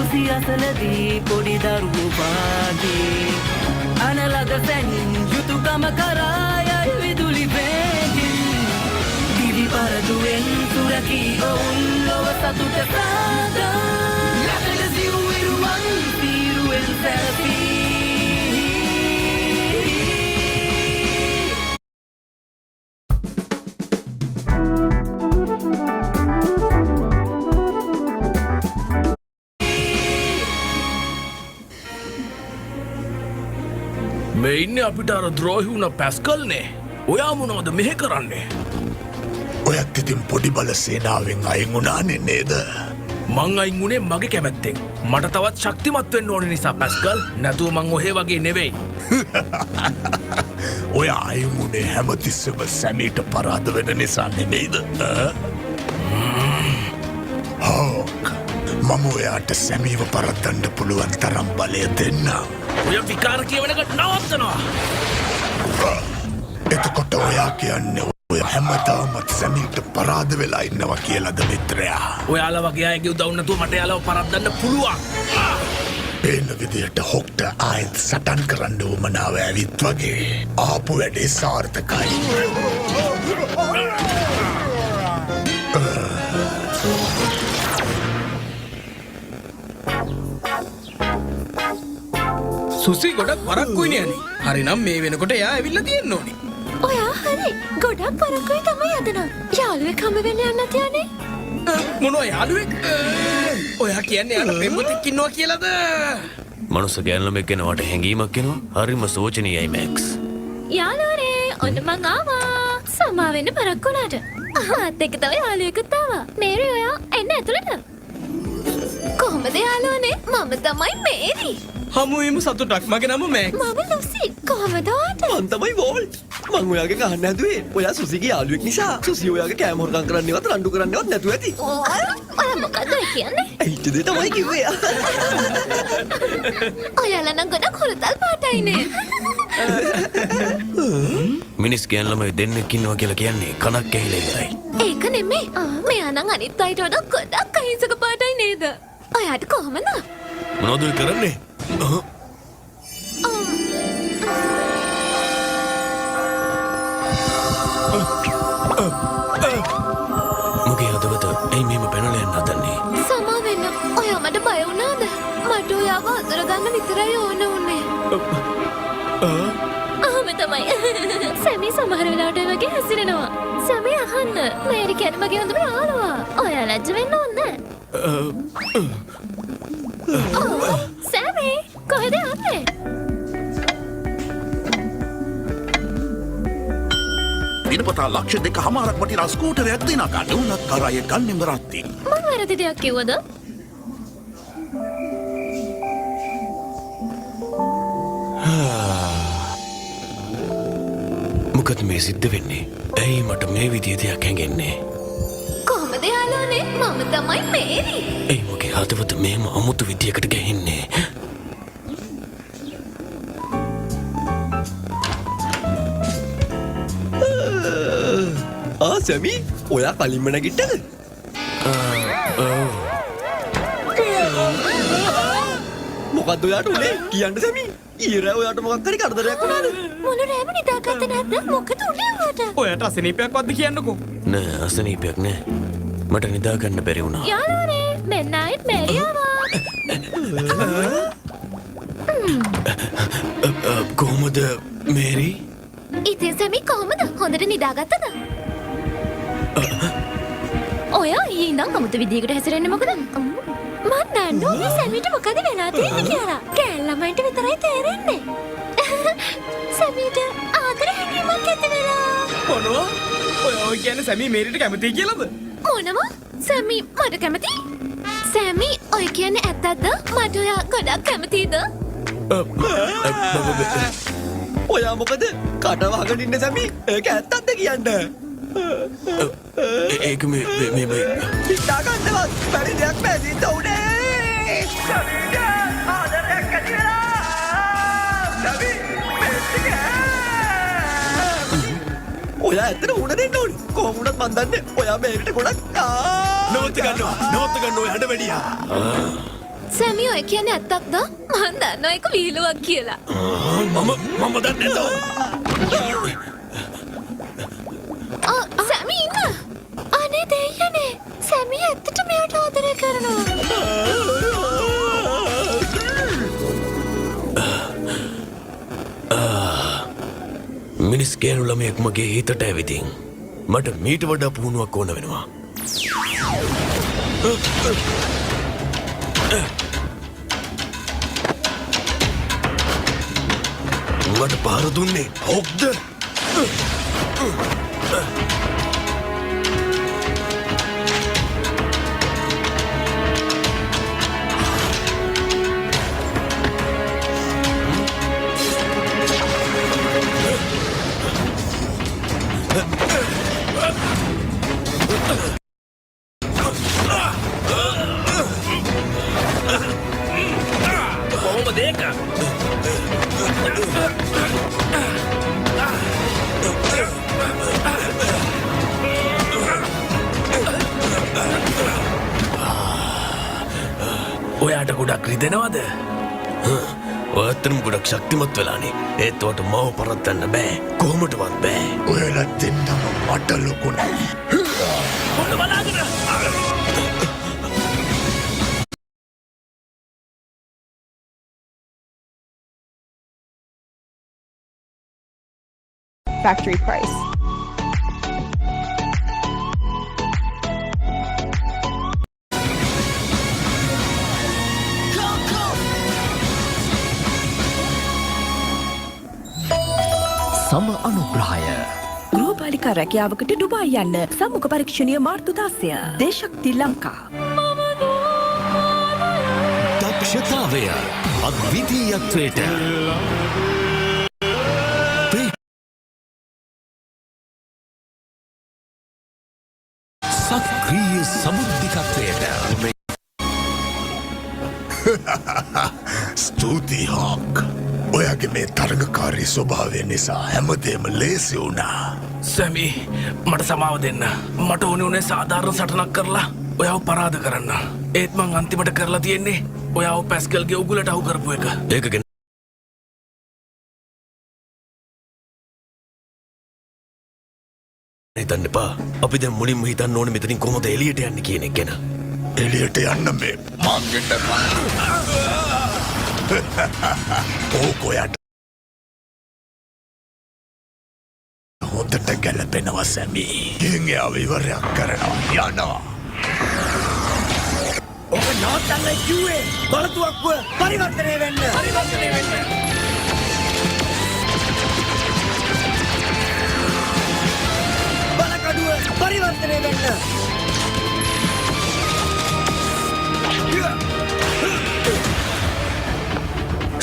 සුසි අසලදී පොඩි දරුවෝ වාගේ අනලග සැනින් යුතුයකම කරා යයි විදුලි වේගින් දිවි පරදුවෙන් සුරකී ඔවුන් ලොව සතුට සාදා යකඩ සිව්විරුවන් තීරුවෙන් සැරසී මේ ඉන්නේ අපිට අර ද්‍රෝහි වුණ පැස්කල්නේ. ඔයා මොනවද මෙහෙ කරන්නේ? ඔයත් ඉතින් පොඩි බල සේනාවෙන් අයින් වුණානේ නේද? මං අයින් වුණේ මගේ කැමැත්තෙන්. මට තවත් ශක්තිමත් වෙන්න ඕනේ නිසා පැස්කල්. නැතුව මං ඔහෙ වගේ නෙවෙයි. ඔය අයින් වුණේ හැමතිස්සෙම සැමීට පරාද වෙන නිසා නෙමෙයිද? හෝක් මම ඔයාට සැමීව පරද්දන්න පුළුවන් තරම් බලය දෙන්නම්. ඔය විකාර කියවනකට නවත්තනවා. එතකොට ඔයා කියන්නේ ඔය හැමදාමත් සැමීට පරාද වෙලා ඉන්නවා කියලාද මිත්‍රයා? ඔයාලා වගේ අයගේ උදව් නැතුව මට යාළුව පරද්දන්න පුළුවන්. පේන විදියට හොක්ට ආයෙත් සටන් කරන්න උවමනාව ඇවිත් වගේ ආපු වැඩේ සාර්ථකයි. සුසි ගොඩක් පරක්කුයි නේ. හරිනම් මේ වෙනකොට එයා ඇවිල්ලා තියෙන්න ඕනේ. ඔයා හරි. ගොඩක් පරක්කුයි තමයි අදනම්. යාළුවෙක් හම්බ වෙන්න යන්නත් යන්නේ. මොනවා යාළුවෙක්? ඔයා කියන්නේ යාළුව පෙම්වතෙක් ඉන්නවා කියලාද? මනුස්ස ගෑනු ළමෙක් ගැනවට හැඟීමක් එනවා. හරිම සෝචනීයයි මැක්ස්. යාළුවනේ ඔන්න මං ආවා. සමා වෙන්න පරක්කුණාට. ආත් එක්ක තව යාළුවෙකුත් ආවා. මේරි ඔයා එන්න ඇතුළට. කොහොමද යාළුවනේ? මම තමයි මේරි. හමුවීම සතුටක්. මගේ නම මැක්ස්. මම ලුසි. කොහමද ඔයාට? මං තමයි වෝල්ට්. මං ඔයාගේ ගහන්න හැදුවේ. ඔයා සුසිගේ යාළුවෙක් නිසා. සුසි ඔයාගේ කෑම හොරකම් කරන්නවත් රණ්ඩු කරන්නවත් නැතුව ඇති. ඔයා මොකද කියන්නේ? ඇයිද තමයි කිව්වේ. ඔයාලා නම් ගොඩක් හොරතල් පාටයිනේ. මිනිස් ගෑනු ළමයි දෙන්නෙක් ඉන්නවා කියලා කියන්නේ කනක් ඇහිලා ඉවරයි. ඒක නෙමෙයි. මෙයා නම් අනිත් අයට වඩා ගොඩක් අහිංසක පාටයි නේද? ඔයාට කොහමද? මොනවද ඔය කරන්නේ? මගේ හදවත ඇයි මෙහෙම පැනලා යන්න හදන්නේ? සමා වෙන්න. ඔයා මට බය වුණාද? මට ඔයාව අතර ගන්න විතරයි ඕන උනේ. තමයි. සැමි සමහර වෙලාවට ඒ වගේ හැසිරෙනවා. සැමි අහන්න. මේරි කියන්නේ මගේ හොඳම යාළුවා. ඔයා ලැජ්ජ වෙන්න ඕනේ නැහැ. සැමි කොහෙද යන්නේ? දිනපතා ලක්ෂ 2.5ක් වටිනා ස්කූටරයක් දිනා ගන්න උනත් කරාය ගන්නෙම රත්ති. මම වැරදි දෙයක් කිව්වද? මොකද මේ සිද්ධ වෙන්නේ? ඇයි මට මේ විදිය දෙයක් හැඟෙන්නේ? කොහමද යාළුවනේ? මම තමයි මේරි. ඇයි මගේ හදවත මෙහෙම අමුතු විදියකට ගැහෙන්නේ? සැමි ඔයා කලින්ම නැගිට්ටද? මොකද්ද ඔයාට උනේ? කියන්න සැමි. ඊරා ඔයාට මොකක් හරි කරදරයක් වුණාද? මොන රෑම නිදාගත්තේ නැද්ද? මොකද උනේ ඔයාට? ඔයාට අසනීපයක්වත් කියන්නකෝ. නෑ අසනීපයක් නෑ. මට නිදා ගන්න බැරි වුණා. යාළුවනේ මෙන්න ආයෙත් මේරි ආවා. කොහොමද මේරි? ඉතින් සැමි කොහමද? හොඳට නිදාගත්තද? ඔයා ඊයේ ඉඳන් අමුතු විදියකට හැසිරෙන්නේ මොකද? මම දන්න ඕනේ සැමිට මොකද වෙලා තියෙන්නේ කියලා. කෑල් ළමයින්ට විතරයි තේරෙන්නේ. සැමිට ආදර හැඟීමක් ඇති වෙලා. මොනවා? ඔය කියන්නේ සැමි මේරිට කැමතියි කියලාද? මොනවා? සැමි මට කැමති? සැමි ඔය කියන්නේ ඇත්තද? මට ඔයා ගොඩක් කැමතිද? ඔයා මොකද කට වහගෙන ඉන්න සැමි? ඒක ඇත්තක්ද කියන්න? ඒක මේ හිතා ගන්නවත් බැරි දෙයක් පැදින්න උනේ. සැමිට ආදරයක් ඇති වෙලා. සැමි ඔයා ඇත්තට උණ දෙන්න ඕනේ. කොහොම වුණත් මන් දන්නේ ඔයා මේකට ගොඩක් නවත්ත ගන්න ඔය හඬ වැඩියා. සැමි ඔය කියන්නේ ඇත්තක්ද? මම දන්නවා ඒක විහිළුවක් කියලා. මම දන්නේ නැතෝ. සැමි ඉන්න. අනේ දෙයියනේ. සැමි ඇත්තට මෙයාට ආදරය කරනවා. මිනිස් ගෑනු ළමයෙක් මගේ හිතට ඇවිදින්. මට මීට වඩා පුහුණුවක් ඕන වෙනවා. මට පාර දුන්නේ හොක්ද? කොහොමද ඒක? ඔයාට ගොඩක් රිදෙනවද? ඔයත්තනම් ගොඩක් ශක්තිමත් වෙලානේ. ඒත් ඔයාට මාව පරද්දන්න බෑ. කොහොමටවත් බෑ. ඔයාලා දෙන්නම මට ලොකු නෑ. මොන බලාගෙන? factory price. සම අනුග්‍රහය ගෘහපාලිකා රැකියාවකට ඩුබායි යන්න සම්මුඛ පරීක්ෂණීය මාර්තු 10 දේශක්ති ලංකා දක්ෂතාවය අද්විතීයත්වයට සක්‍රීය සමුද්දිකත්වයට ස්තුතියි හොක්. ඔයාගේ මේ තරගකාරී ස්වභාවය නිසා හැමදේම ලේසි වුණා. සැමි මට සමාව දෙන්න. මට ඕනේ උනේ සාධාරණ සටනක් කරලා ඔයාව පරාද කරන්න. ඒත් මං අන්තිමට කරලා තියෙන්නේ ඔයාව පැස්කල්ගේ උගුලට අහු කරපු එක. ඒක ගැන හිතන්න එපා. අපි දැන් මුලින්ම හිතන්න ඕනේ මෙතනින් කොහොමද එළියට යන්නේ කියන එක ගැන. එළියට යන්න මේ මංගෙට ඕක ඔයාට හොඳට ගැලපෙනවා සැමි. ගෙන් එයාව ඉවරයක් කරනවා යනවා. ඔක නවත්තන්න කිව්වේ බලතුවක්ව පරිවර්තනය වෙන්න. බලකඩුව පරිවර්තනය වෙන්න.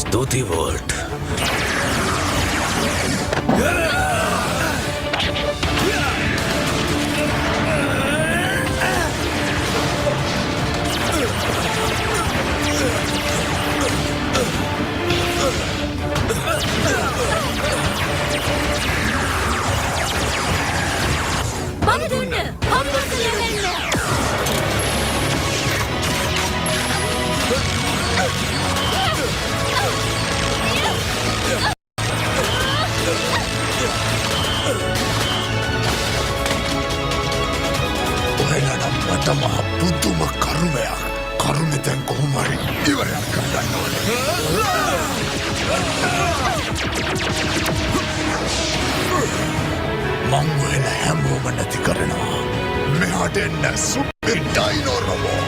ස්තුතියි වෝල්ට්. ඔයාලට මට මහ පුදුම කරුමයක්. කරුමෙ දැන් කොහොම හරි ඉවරයක් කරගන්න ඕනේ. මං ඔයාලා හැමෝම නැති කරනවා. මෙහාට එන්න සුපර් ඩයිනෝ රොබෝ.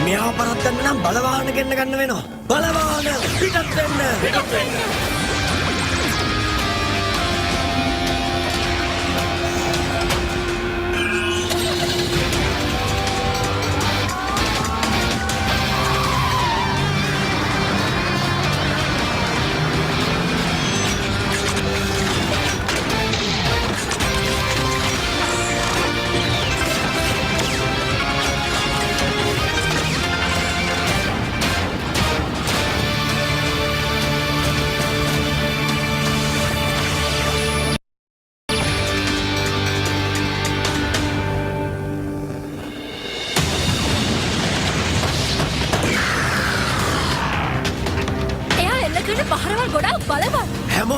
මෙයාව පරද්දන්න නම් බලවාහන ගෙන්න ගන්න වෙනවා. බලවාහන පිටත් වෙන්න.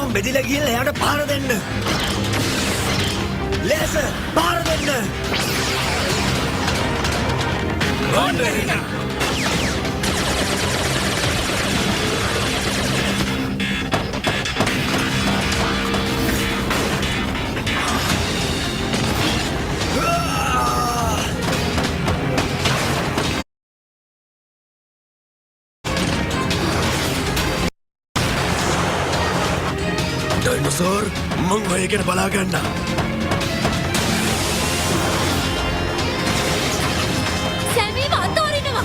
ඔක්කොම බෙදිලා ගිහලා එයාට පාර දෙන්න. ලේස පාර දෙන්න. ඩයිනෝසෝර් මං ඔය ගැන බලා ගන්නම්. සැමීව අතෝරිනවා.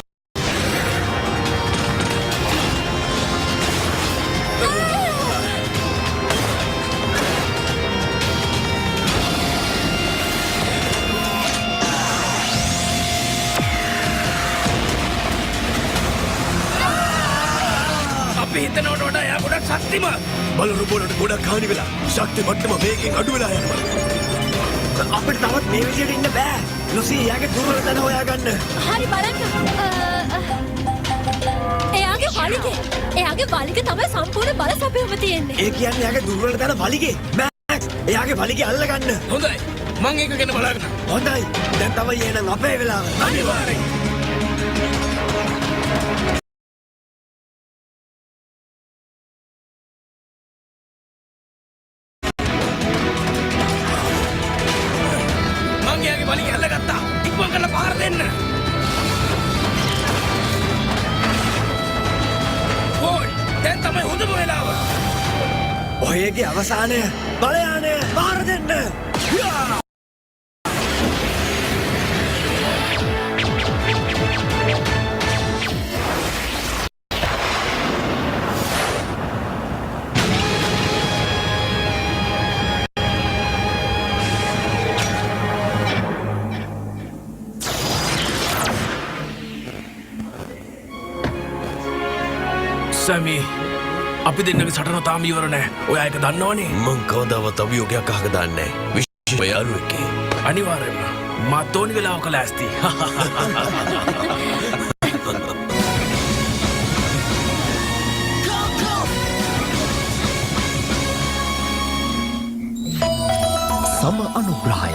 අපි හිතනවට වඩා එයා ගොඩක් ශක්තිමත්. බලරුබෝලට ගොඩක් හානි වෙලා ශක්ති මට්ටම වේගෙන් අඩු වෙලා යනවා. අපිට තවත් මේ විදියට ඉන්න බෑ. ලුසි එයාගේ දුර්වල තැන හොයාගන්න. හරි බලන්න. එයාගේ වලිගේ තමයි සම්පූර්ණ බල සැපයුම තියෙන්නේ. ඒ කියන්නේ එයාගේ දුර්වල තැන වලිගේ. මැක්ස් එයාගේ වලිගේ අල්ලගන්න. හොඳයි මං ඒක ගැන බලාගෙන. හොඳයි. දැන් තමයි එහෙනම් අපේ වෙලාව. අනිවාර්යෙන්. මං එයාගේ වලිගේ අල්ලගත්තා. ඉක්මන් කරලා පාර දෙන්න. හොයි දැන් තමයි හොඳම වෙලාව. ඔයගේ අවසානය බලයානය පාර දෙන්න. සැමි අපි දෙන්නගේ සටන තාම ඉවර නෑ. ඔයා ඒක දන්නවනේ. මං කවදාවත් අභියෝගයක් අහක දාන්නේ නැහැ. විශේෂ යාළුවෙක්ගේ. අනිවාර්යෙන්ම මාත් ඕනි වෙලාවක ලෑස්ති. සම අනුග්‍රහය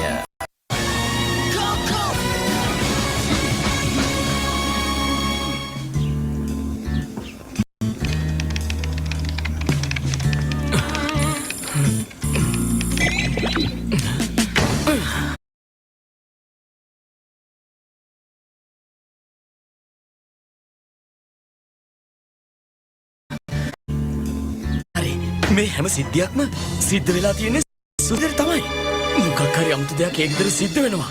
මේ හැම සිද්ධියක්ම සිද්ධ වෙලා තියෙන්නේ සුදෙර තමයි. මොකක් හරි අමුතු දෙයක් ඒ විතර සිද්ධ වෙනවා.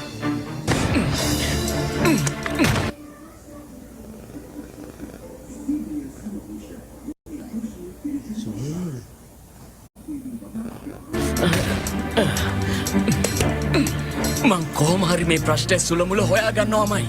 මං කොහොම හරි මේ ප්‍රශ්නේ සුල මුල හොයා ගන්නවාමයි.